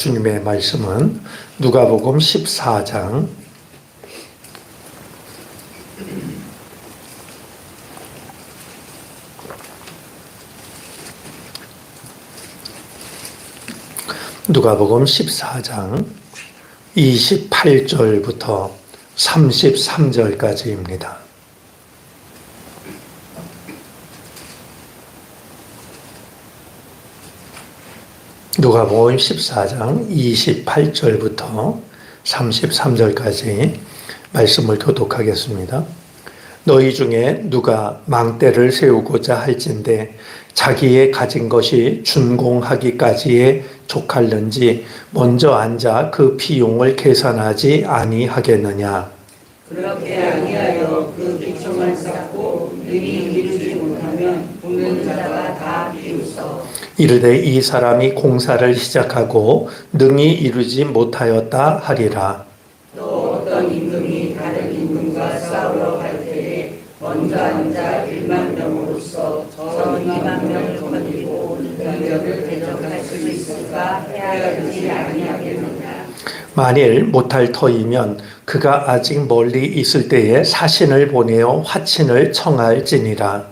주님의 말씀은 누가복음 14장 28절부터 33절까지입니다. 누가복음 14장 28절부터 33절까지 말씀을 교독하겠습니다. 너희 중에 누가 망대를 세우고자 할진대 자기의 가진 것이 준공하기까지에 족할는지 먼저 앉아 그 비용을 계산하지 아니하겠느냐. 그렇게 아니하여 그 비청을 쌓고 능히 이루지 못하면 돕는 자가 다 비웃어 이르되 이 사람이 공사를 시작하고 능히 이루지 못하였다 하리라. 또 어떤 임금이 다른 임금과 싸우러 갈 때에 먼저 앉아 1만 명으로서 저 2만 명을 거느리고 능력을 대적할 수 있을까 해야 되지 아니하겠느냐. 만일 못할 터이면 그가 아직 멀리 있을 때에 사신을 보내어 화친을 청할지니라.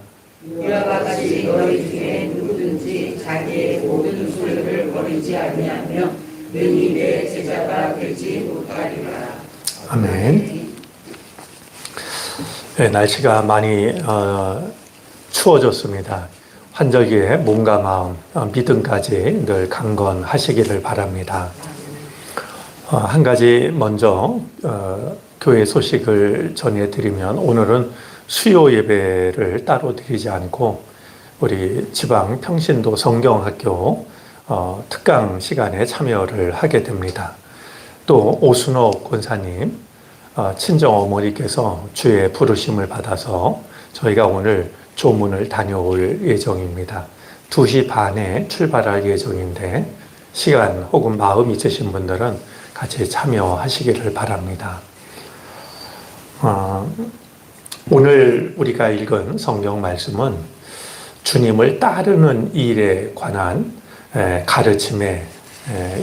이와 같이 너희 중에 누구든지 자기의 모든 소유를 버리지 아니하며 능히 내 제자가 되지 못하리라. 아멘. 네, 날씨가 많이 추워졌습니다. 환절기에 몸과 마음, 믿음까지 늘 강건하시기를 바랍니다. 한 가지 먼저 교회 소식을 전해드리면 오늘은 수요 예배를 따로 드리지 않고 우리 지방 평신도 성경학교 특강 시간에 참여를 하게 됩니다. 또 오순옥 권사님 친정 어머니께서 주의 부르심을 받아서 저희가 오늘 조문을 다녀올 예정입니다. 2시 반에 출발할 예정인데 시간 혹은 마음 있으신 분들은 같이 참여하시기를 바랍니다. 오늘 우리가 읽은 성경 말씀은 주님을 따르는 일에 관한 가르침에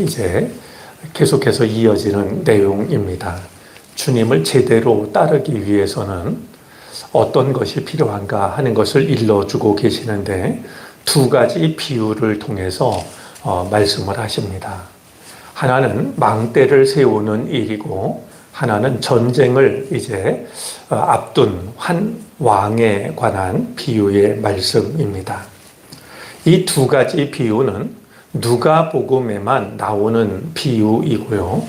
이제 계속해서 이어지는 내용입니다. 주님을 제대로 따르기 위해서는 어떤 것이 필요한가 하는 것을 일러주고 계시는데 두 가지 비유를 통해서 말씀을 하십니다. 하나는 망대를 세우는 일이고 하나는 전쟁을 이제 앞둔 한 왕에 관한 비유의 말씀입니다. 이 두 가지 비유는 누가복음에만 나오는 비유이고요.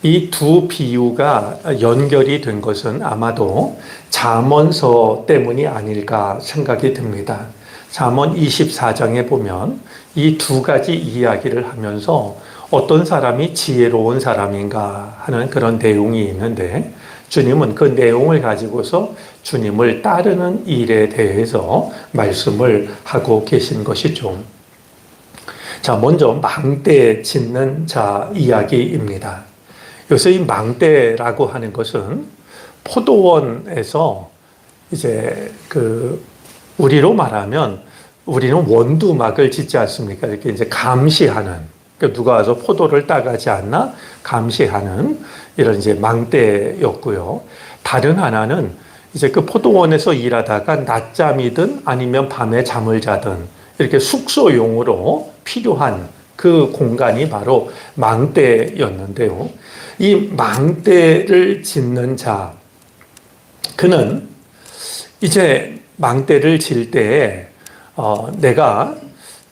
이 두 비유가 연결이 된 것은 아마도 잠언서 때문이 아닐까 생각이 듭니다. 잠언 24장에 보면 이 두 가지 이야기를 하면서 어떤 사람이 지혜로운 사람인가 하는 그런 내용이 있는데 주님은 그 내용을 가지고서 주님을 따르는 일에 대해서 말씀을 하고 계신 것이죠. 자, 먼저 망대 짓는 자 이야기입니다. 여기서 이 망대라고 하는 것은 포도원에서 이제 우리로 말하면 우리는 원두막을 짓지 않습니까? 이렇게 이제 감시하는, 그러니까 누가 와서 포도를 따가지 않나 감시하는 이런 이제 망대였고요. 다른 하나는 이제 그 포도원에서 일하다가 낮잠이든 아니면 밤에 잠을 자든 이렇게 숙소용으로 필요한 그 공간이 바로 망대였는데요. 이 망대를 짓는 자, 그는 이제 망대를 질 때에 내가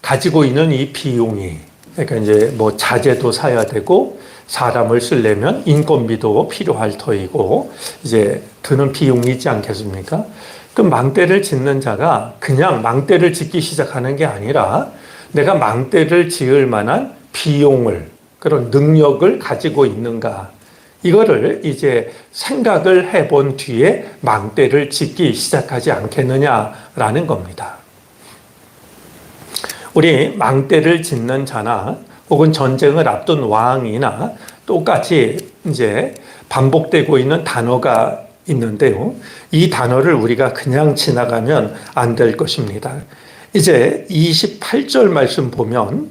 가지고 있는 이 비용이, 그러니까 이제 뭐 자재도 사야 되고 사람을 쓰려면 인건비도 필요할 터이고 이제 드는 비용이 있지 않겠습니까? 그 망대를 짓는 자가 그냥 망대를 짓기 시작하는 게 아니라 내가 망대를 지을 만한 비용을, 그런 능력을 가지고 있는가, 이거를 이제 생각을 해본 뒤에 망대를 짓기 시작하지 않겠느냐라는 겁니다. 우리 망대를 짓는 자나 혹은 전쟁을 앞둔 왕이나 똑같이 이제 반복되고 있는 단어가 있는데요. 이 단어를 우리가 그냥 지나가면 안 될 것입니다. 이제 28절 말씀 보면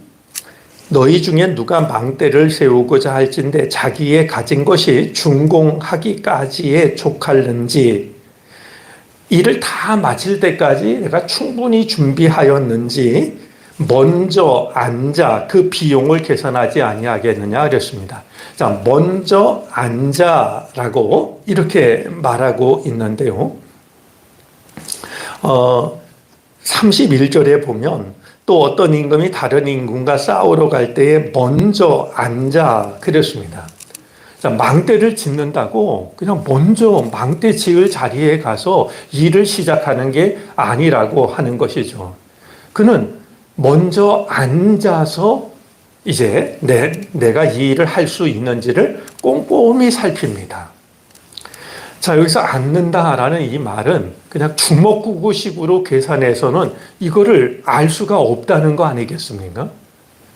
너희 중에 누가 망대를 세우고자 할진대 자기의 가진 것이 준공하기까지에 족할는지, 일을 다 마칠 때까지 내가 충분히 준비하였는지 먼저 앉아 그 비용을 계산하지 아니하겠느냐 그랬습니다. 자, 먼저 앉아라고 이렇게 말하고 있는데요. 31절에 보면 또 어떤 임금이 다른 임금과 싸우러 갈 때에 먼저 앉아 그랬습니다. 자, 망대를 짓는다고 그냥 먼저 망대 지을 자리에 가서 일을 시작하는 게 아니라고 하는 것이죠. 그는 먼저 앉아서 이제 내가 이 일을 할 수 있는지를 꼼꼼히 살핍니다. 자, 여기서 앉는다라는 이 말은 그냥 주먹구구식으로 계산해서는 이거를 알 수가 없다는 거 아니겠습니까?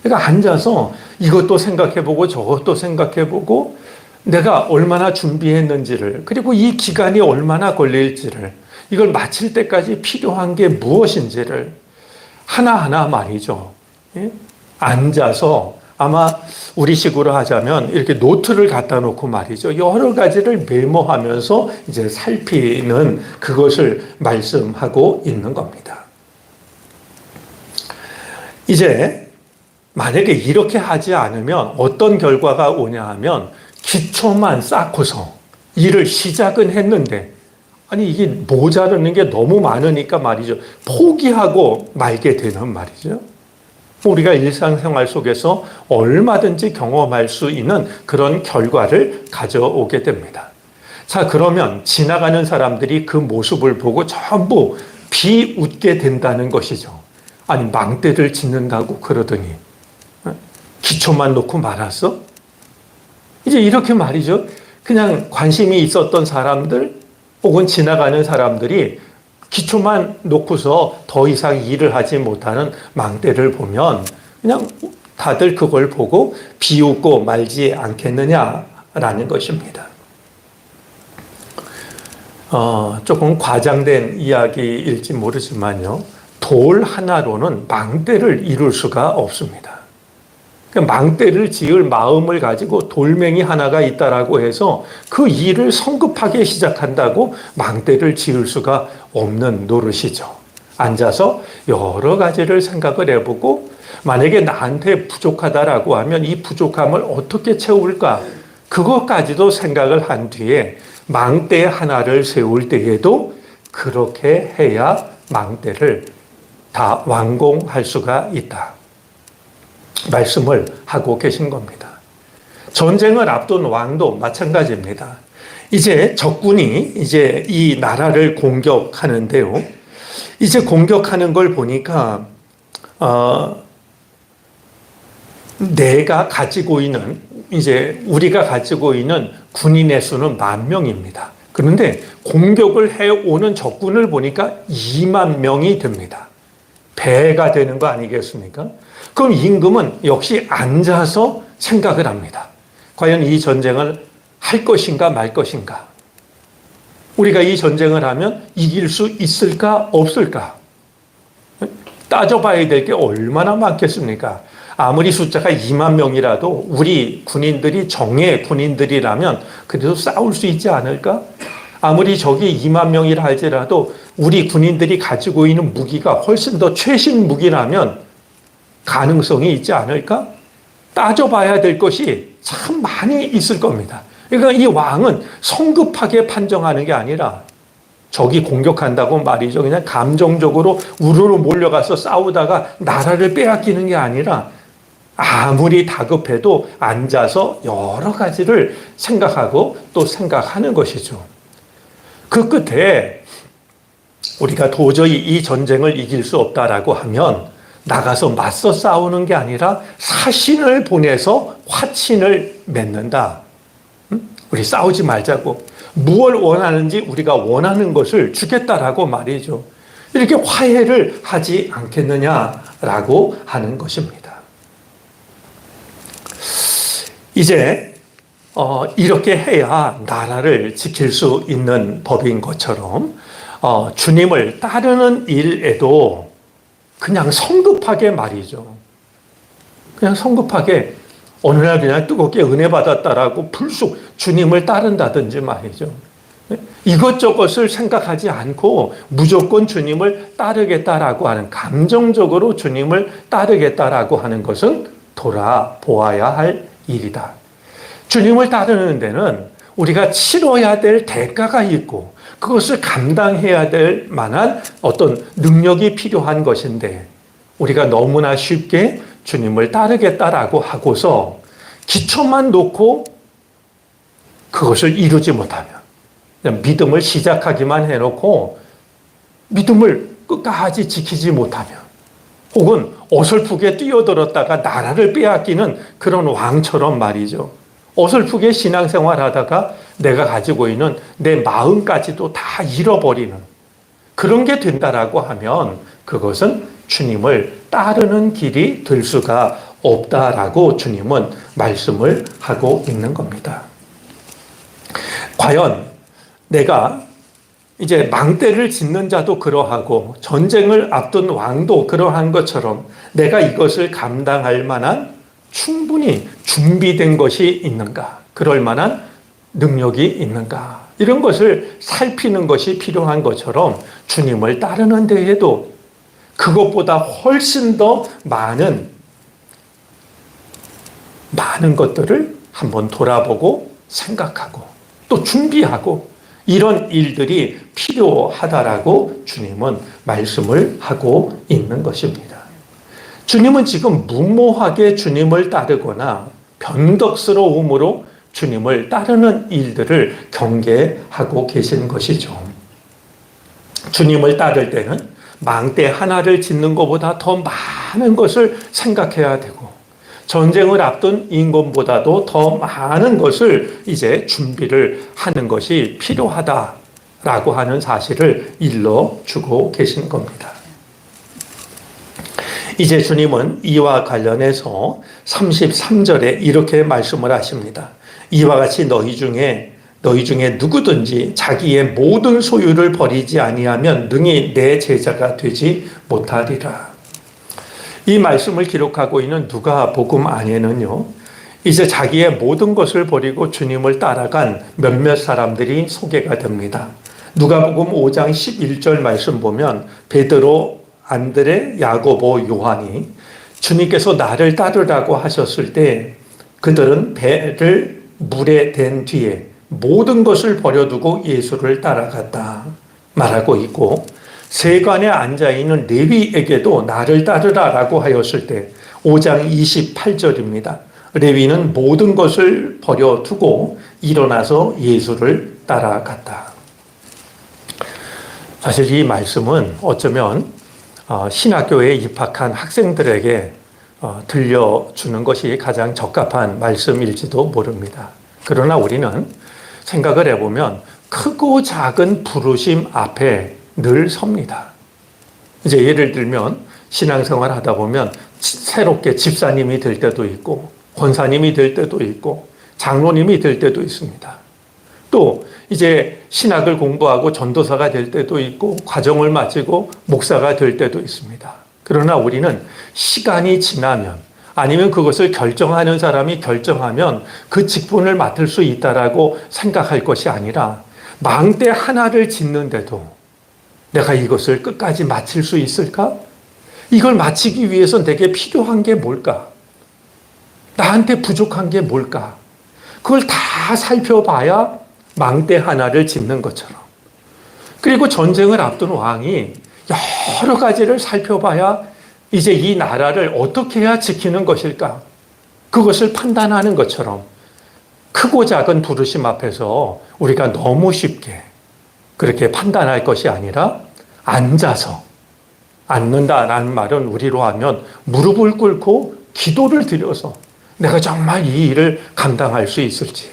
그러니까 앉아서 이것도 생각해보고 저것도 생각해보고 내가 얼마나 준비했는지를, 그리고 이 기간이 얼마나 걸릴지를, 이걸 마칠 때까지 필요한 게 무엇인지를 하나하나 말이죠. 예? 앉아서 아마 우리식으로 하자면 이렇게 노트를 갖다 놓고 말이죠. 여러 가지를 메모하면서 이제 살피는 그것을 말씀하고 있는 겁니다. 이제 만약에 이렇게 하지 않으면 어떤 결과가 오냐 하면 기초만 쌓고서 일을 시작은 했는데 아니 이게 모자르는 게 너무 많으니까 말이죠. 포기하고 말게 되는 말이죠. 우리가 일상생활 속에서 얼마든지 경험할 수 있는 그런 결과를 가져오게 됩니다. 자, 그러면 지나가는 사람들이 그 모습을 보고 전부 비웃게 된다는 것이죠. 아니 망대를 짓는다고 그러더니 기초만 놓고 말았어? 이제 이렇게 말이죠. 그냥 관심이 있었던 사람들 혹은 지나가는 사람들이 기초만 놓고서 더 이상 일을 하지 못하는 망대를 보면 그냥 다들 그걸 보고 비웃고 말지 않겠느냐라는 것입니다. 조금 과장된 이야기일지 모르지만요. 돌 하나로는 망대를 이룰 수가 없습니다. 망대를 지을 마음을 가지고 돌멩이 하나가 있다라고 해서 그 일을 성급하게 시작한다고 망대를 지을 수가 없는 노릇이죠. 앉아서 여러 가지를 생각을 해보고 만약에 나한테 부족하다라고 하면 이 부족함을 어떻게 채울까? 그것까지도 생각을 한 뒤에 망대 하나를 세울 때에도 그렇게 해야 망대를 다 완공할 수가 있다. 말씀을 하고 계신 겁니다. 전쟁을 앞둔 왕도 마찬가지입니다. 이제 적군이 이제 이 나라를 공격하는데요. 이제 공격하는 걸 보니까 내가 가지고 있는 이제 우리가 가지고 있는 군인의 수는 10,000명입니다. 그런데 공격을 해오는 적군을 보니까 20,000명이 됩니다. 배가 되는 거 아니겠습니까? 그럼 임금은 역시 앉아서 생각을 합니다. 과연 이 전쟁을 할 것인가 말 것인가? 우리가 이 전쟁을 하면 이길 수 있을까 없을까? 따져봐야 될 게 얼마나 많겠습니까? 아무리 숫자가 20,000명이라도 우리 군인들이 정예 군인들이라면 그래도 싸울 수 있지 않을까? 아무리 적이 20,000명이라 할지라도 우리 군인들이 가지고 있는 무기가 훨씬 더 최신 무기라면 가능성이 있지 않을까? 따져봐야 될 것이 참 많이 있을 겁니다. 그러니까 이 왕은 성급하게 판정하는 게 아니라 적이 공격한다고 말이죠. 그냥 감정적으로 우르르 몰려가서 싸우다가 나라를 빼앗기는 게 아니라 아무리 다급해도 앉아서 여러 가지를 생각하고 또 생각하는 것이죠. 그 끝에 우리가 도저히 이 전쟁을 이길 수 없다라고 하면 나가서 맞서 싸우는 게 아니라 사신을 보내서 화친을 맺는다. 우리 싸우지 말자고. 무엇을 원하는지 우리가 원하는 것을 주겠다라고 말이죠. 이렇게 화해를 하지 않겠느냐라고 하는 것입니다. 이제 이렇게 해야 나라를 지킬 수 있는 법인 것처럼 주님을 따르는 일에도 그냥 성급하게 말이죠. 그냥 성급하게 어느 날 그냥 뜨겁게 은혜 받았다라고 불쑥 주님을 따른다든지 말이죠. 이것저것을 생각하지 않고 무조건 주님을 따르겠다라고 하는, 감정적으로 주님을 따르겠다라고 하는 것은 돌아보아야 할 일이다. 주님을 따르는 데는 우리가 치러야 될 대가가 있고 그것을 감당해야 될 만한 어떤 능력이 필요한 것인데, 우리가 너무나 쉽게 주님을 따르겠다라고 하고서 기초만 놓고 그것을 이루지 못하면, 그냥 믿음을 시작하기만 해놓고 믿음을 끝까지 지키지 못하면, 혹은 어설프게 뛰어들었다가 나라를 빼앗기는 그런 왕처럼 말이죠. 어설프게 신앙생활 하다가 내가 가지고 있는 내 마음까지도 다 잃어버리는 그런 게 된다라고 하면 그것은 주님을 따르는 길이 될 수가 없다라고 주님은 말씀을 하고 있는 겁니다. 과연 내가 이제 망대를 짓는 자도 그러하고 전쟁을 앞둔 왕도 그러한 것처럼 내가 이것을 감당할 만한 충분히 준비된 것이 있는가? 그럴 만한 능력이 있는가? 이런 것을 살피는 것이 필요한 것처럼 주님을 따르는 데에도 그것보다 훨씬 더 많은 것들을 한번 돌아보고 생각하고 또 준비하고 이런 일들이 필요하다라고 주님은 말씀을 하고 있는 것입니다. 주님은 지금 무모하게 주님을 따르거나 변덕스러움으로 주님을 따르는 일들을 경계하고 계신 것이죠. 주님을 따를 때는 망대 하나를 짓는 것보다 더 많은 것을 생각해야 되고 전쟁을 앞둔 인권보다도 더 많은 것을 이제 준비를 하는 것이 필요하다라고 하는 사실을 일러주고 계신 겁니다. 이제 주님은 이와 관련해서 33절에 이렇게 말씀을 하십니다. 이와 같이 너희 중에 누구든지 자기의 모든 소유를 버리지 아니하면 능히 내 제자가 되지 못하리라. 이 말씀을 기록하고 있는 누가복음 안에는요, 이제 자기의 모든 것을 버리고 주님을 따라간 몇몇 사람들이 소개가 됩니다. 누가복음 5장 11절 말씀 보면 베드로, 안드레, 야고보, 요한이 주님께서 나를 따르라고 하셨을 때 그들은 배를 물에 댄 뒤에 모든 것을 버려두고 예수를 따라갔다 말하고 있고, 세관에 앉아있는 레위에게도 나를 따르라라고 하였을 때 5장 28절입니다. 레위는 모든 것을 버려두고 일어나서 예수를 따라갔다. 사실 이 말씀은 어쩌면 신학교에 입학한 학생들에게 들려주는 것이 가장 적합한 말씀일지도 모릅니다. 그러나 우리는 생각을 해보면 크고 작은 부르심 앞에 늘 섭니다. 이제 예를 들면 신앙생활 하다 보면 새롭게 집사님이 될 때도 있고 권사님이 될 때도 있고 장로님이 될 때도 있습니다. 또 이제 신학을 공부하고 전도사가 될 때도 있고 과정을 마치고 목사가 될 때도 있습니다. 그러나 우리는 시간이 지나면 아니면 그것을 결정하는 사람이 결정하면 그 직분을 맡을 수 있다라고 생각할 것이 아니라 망대 하나를 짓는데도 내가 이것을 끝까지 마칠 수 있을까? 이걸 마치기 위해서 내게 필요한 게 뭘까? 나한테 부족한 게 뭘까? 그걸 다 살펴봐야 망대 하나를 짓는 것처럼. 그리고 전쟁을 앞둔 왕이 여러 가지를 살펴봐야 이제 이 나라를 어떻게 해야 지키는 것일까? 그것을 판단하는 것처럼 크고 작은 부르심 앞에서 우리가 너무 쉽게 그렇게 판단할 것이 아니라 앉아서, 앉는다라는 말은 우리로 하면 무릎을 꿇고 기도를 드려서 내가 정말 이 일을 감당할 수 있을지,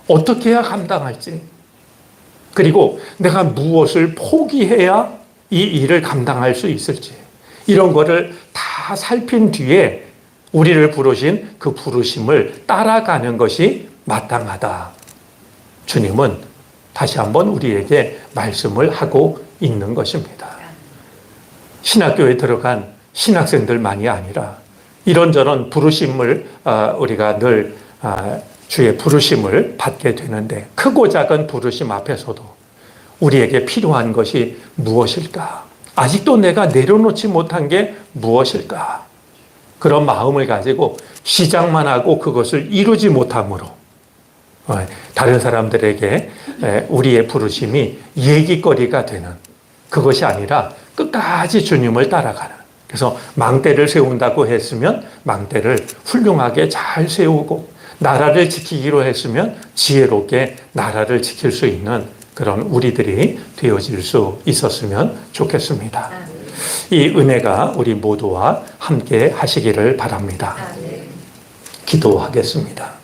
어떻게 해야 감당할지, 그리고 내가 무엇을 포기해야 이 일을 감당할 수 있을지, 이런 거를 다 살핀 뒤에 우리를 부르신 그 부르심을 따라가는 것이 마땅하다. 주님은 다시 한번 우리에게 말씀을 하고 있는 것입니다. 신학교에 들어간 신학생들만이 아니라 이런저런 부르심을 우리가 늘 주의 부르심을 받게 되는데 크고 작은 부르심 앞에서도 우리에게 필요한 것이 무엇일까? 아직도 내가 내려놓지 못한 게 무엇일까? 그런 마음을 가지고 시작만 하고 그것을 이루지 못함으로 다른 사람들에게 우리의 부르심이 얘기거리가 되는 그것이 아니라 끝까지 주님을 따라가는, 그래서 망대를 세운다고 했으면 망대를 훌륭하게 잘 세우고 나라를 지키기로 했으면 지혜롭게 나라를 지킬 수 있는 그런 우리들이 되어질 수 있었으면 좋겠습니다. 이 은혜가 우리 모두와 함께 하시기를 바랍니다. 기도하겠습니다.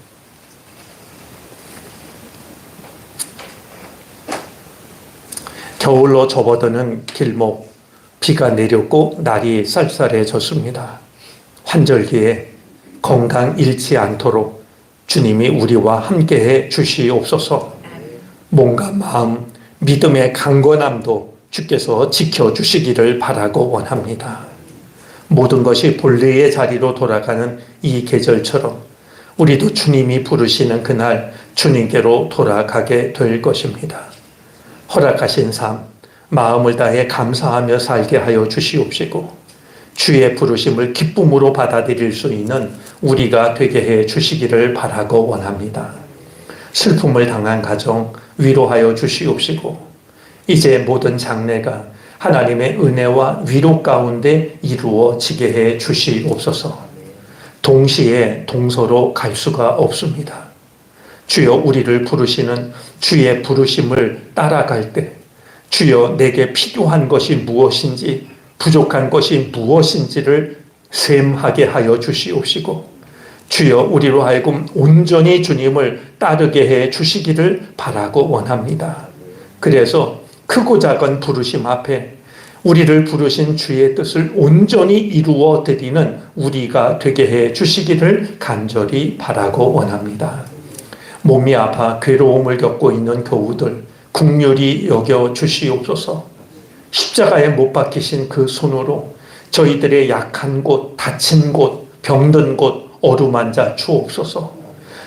겨울로 접어드는 길목, 비가 내렸고 날이 쌀쌀해졌습니다. 환절기에 건강 잃지 않도록 주님이 우리와 함께해 주시옵소서. 몸과 마음, 믿음의 강건함도 주께서 지켜주시기를 바라고 원합니다. 모든 것이 본래의 자리로 돌아가는 이 계절처럼 우리도 주님이 부르시는 그날 주님께로 돌아가게 될 것입니다. 허락하신 삶, 마음을 다해 감사하며 살게 하여 주시옵시고 주의 부르심을 기쁨으로 받아들일 수 있는 우리가 되게 해 주시기를 바라고 원합니다. 슬픔을 당한 가정 위로하여 주시옵시고 이제 모든 장래가 하나님의 은혜와 위로 가운데 이루어지게 해 주시옵소서. 동시에 동서로 갈 수가 없습니다. 주여, 우리를 부르시는 주의 부르심을 따라갈 때 주여, 내게 필요한 것이 무엇인지 부족한 것이 무엇인지를 셈하게 하여 주시옵시고 주여, 우리로 하여금 온전히 주님을 따르게 해 주시기를 바라고 원합니다. 그래서 크고 작은 부르심 앞에 우리를 부르신 주의 뜻을 온전히 이루어 드리는 우리가 되게 해 주시기를 간절히 바라고 원합니다. 몸이 아파 괴로움을 겪고 있는 교우들 긍휼히 여겨 주시옵소서. 십자가에 못 박히신 그 손으로 저희들의 약한 곳, 다친 곳, 병든 곳 어루만져 주옵소서.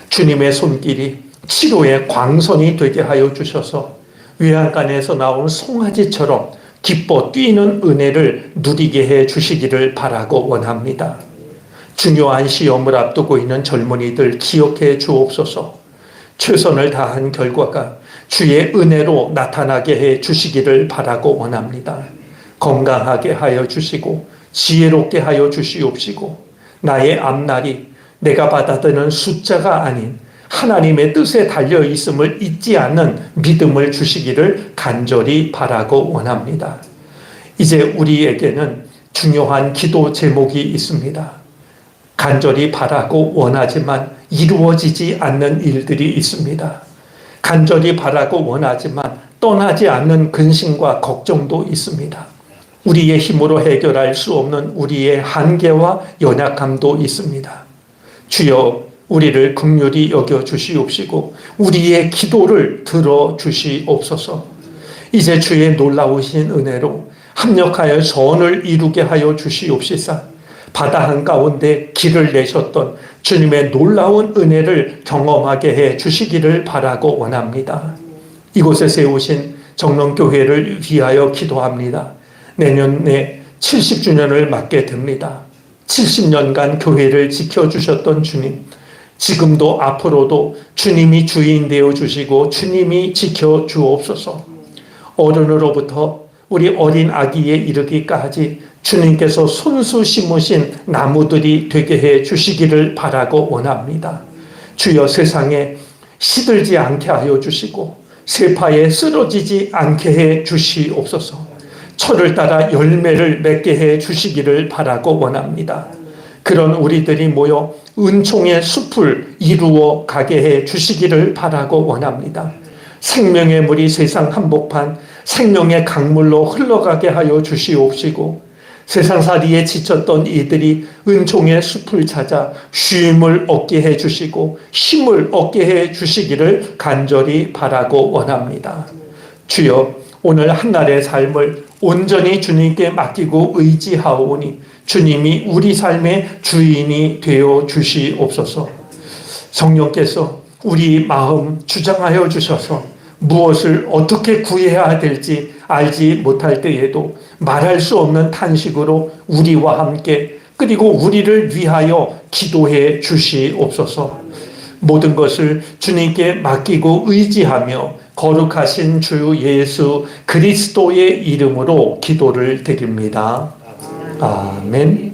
주님의 손길이 치료의 광선이 되게 하여 주셔서 외양간에서 나온 송아지처럼 기뻐 뛰는 은혜를 누리게 해 주시기를 바라고 원합니다. 중요한 시험을 앞두고 있는 젊은이들 기억해 주옵소서. 최선을 다한 결과가 주의 은혜로 나타나게 해 주시기를 바라고 원합니다. 건강하게 하여 주시고 지혜롭게 하여 주시옵시고 나의 앞날이 내가 받아드는 숫자가 아닌 하나님의 뜻에 달려 있음을 잊지 않는 믿음을 주시기를 간절히 바라고 원합니다. 이제 우리에게는 중요한 기도 제목이 있습니다. 간절히 바라고 원하지만 이루어지지 않는 일들이 있습니다. 간절히 바라고 원하지만 떠나지 않는 근심과 걱정도 있습니다. 우리의 힘으로 해결할 수 없는 우리의 한계와 연약함도 있습니다. 주여, 우리를 긍휼히 여겨 주시옵시고 우리의 기도를 들어 주시옵소서. 이제 주의 놀라우신 은혜로 합력하여 선을 이루게 하여 주시옵시사. 바다 한가운데 길을 내셨던 주님의 놀라운 은혜를 경험하게 해 주시기를 바라고 원합니다. 이곳에 세우신 정론교회를 위하여 기도합니다. 내년에 70주년을 맞게 됩니다. 70년간 교회를 지켜주셨던 주님, 지금도 앞으로도 주님이 주인 되어 주시고 주님이 지켜주옵소서. 어른으로부터 우리 어린 아기에 이르기까지 주님께서 손수 심으신 나무들이 되게 해 주시기를 바라고 원합니다. 주여, 세상에 시들지 않게 하여 주시고 세파에 쓰러지지 않게 해 주시옵소서. 철을 따라 열매를 맺게 해 주시기를 바라고 원합니다. 그런 우리들이 모여 은총의 숲을 이루어 가게 해 주시기를 바라고 원합니다. 생명의 물이 세상 한복판 생명의 강물로 흘러가게 하여 주시옵시고 세상살이에 지쳤던 이들이 은총의 숲을 찾아 쉼을 얻게 해 주시고 힘을 얻게 해 주시기를 간절히 바라고 원합니다. 주여, 오늘 한날의 삶을 온전히 주님께 맡기고 의지하오니 주님이 우리 삶의 주인이 되어 주시옵소서. 성령께서 우리 마음 주장하여 주셔서 무엇을 어떻게 구해야 될지 알지 못할 때에도 말할 수 없는 탄식으로 우리와 함께 그리고 우리를 위하여 기도해 주시옵소서. 모든 것을 주님께 맡기고 의지하며 거룩하신 주 예수 그리스도의 이름으로 기도를 드립니다. 아멘.